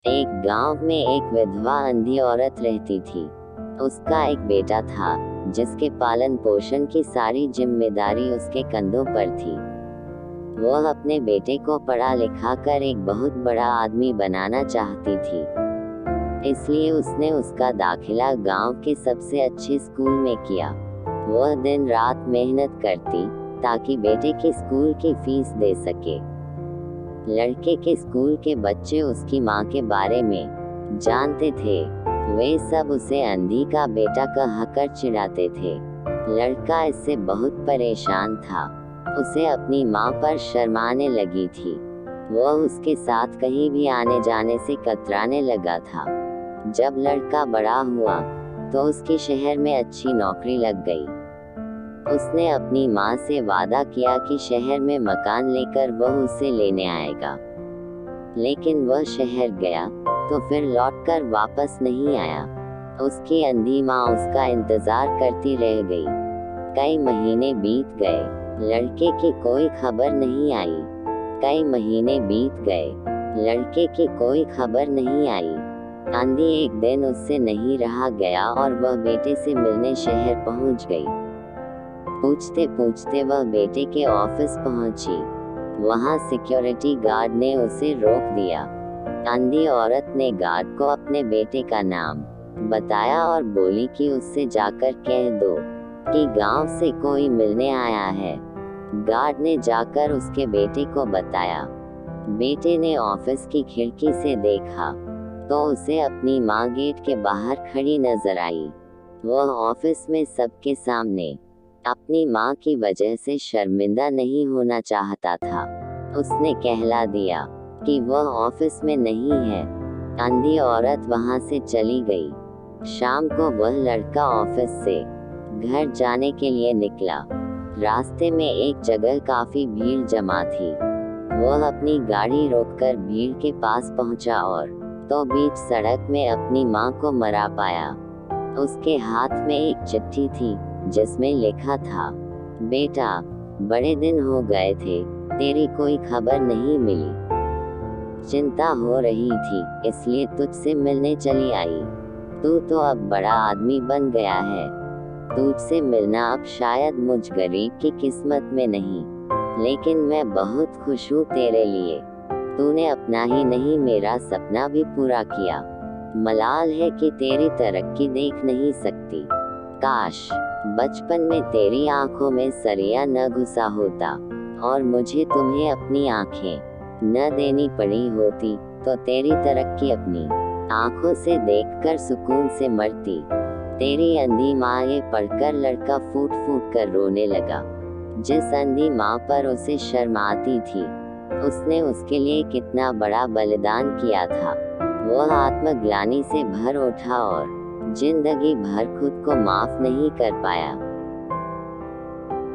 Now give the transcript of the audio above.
एक गांव में एक विधवा अंधी औरत रहती थी। उसका एक बेटा था जिसके पालन पोषण की सारी जिम्मेदारी उसके कंधों पर थी। वह अपने बेटे को पढ़ा लिखा कर एक बहुत बड़ा आदमी बनाना चाहती थी, इसलिए उसने उसका दाखिला गांव के सबसे अच्छे स्कूल में किया। वह दिन रात मेहनत करती ताकि बेटे की स्कूल की फीस दे सके। लड़के के स्कूल के बच्चे उसकी माँ के बारे में जानते थे। वे सब उसे अंधी का बेटा कहकर चिढ़ाते थे। लड़का इससे बहुत परेशान था। उसे अपनी माँ पर शर्माने लगी थी। वह उसके साथ कहीं भी आने जाने से कतराने लगा था। जब लड़का बड़ा हुआ तो उसकी शहर में अच्छी नौकरी लग गई। उसने अपनी माँ से वादा किया कि शहर में मकान लेकर वह उसे लेने आएगा, लेकिन वह शहर गया तो फिर लौटकर वापस नहीं आया। उसकी अंधी माँ उसका इंतजार करती रह गई। कई महीने बीत गए, लड़के की कोई खबर नहीं आई। कई महीने बीत गए, लड़के की कोई खबर नहीं आई। अंधी एक दिन उससे नहीं रहा गया और वह बेटे से मिलने शहर पहुंच गई। पूछते पूछते वह बेटे के ऑफिस पहुंची। वहां सिक्योरिटी गार्ड ने उसे रोक दिया। अंधी औरत ने गार्ड को अपने बेटे का नाम बताया और बोली कि उससे जाकर कह दो कि गांव से कोई मिलने आया है। गार्ड ने जाकर उसके बेटे को बताया। बेटे ने ऑफिस की खिड़की से देखा तो उसे अपनी माँ गेट के बाहर खड़ी नजर आई। वह ऑफिस में सबके सामने अपनी माँ की वजह से शर्मिंदा नहीं होना चाहता था। उसने कहला दिया कि वह ऑफिस में नहीं है। अंधी औरत वहां से चली गई। शाम को वह लड़का ऑफिस से घर जाने के लिए निकला। रास्ते में एक जगह काफी भीड़ जमा थी। वह अपनी गाड़ी रोककर भीड़ के पास पहुंचा और तो बीच सड़क में अपनी माँ को मरा पाया। उसके हाथ में एक चिट्ठी थी जिसमें लिखा था, बेटा, बड़े दिन हो गए थे, तेरी कोई खबर नहीं मिली। चिंता हो रही थी, इसलिए तुझसे मिलने चली आई। तू तो अब बड़ा आदमी बन गया है। तुझसे मिलना अब शायद मुझ गरीब की किस्मत में नहीं, लेकिन मैं बहुत खुश हूँ तेरे लिए। तूने अपना ही नहीं मेरा सपना भी पूरा किया। मलाल है कि तेरी तरक्की देख नहीं सकती। काश बचपन में तेरी आंखों में सरिया न घुसा होता और मुझे तुम्हें अपनी आंखें न देनी पड़ी होती, तो तेरी तरक्की अपनी आंखों से देखकर सुकून से मरती। तेरी अंधी माँ। ये पढ़कर लड़का फूट फूट कर रोने लगा। जिस अंधी माँ पर उसे शर्म आती थी, उसने उसके लिए कितना बड़ा बलिदान किया था। वह आत्मग्लानि से भर उठा और जिंदगी भर खुद को माफ नहीं कर पाया।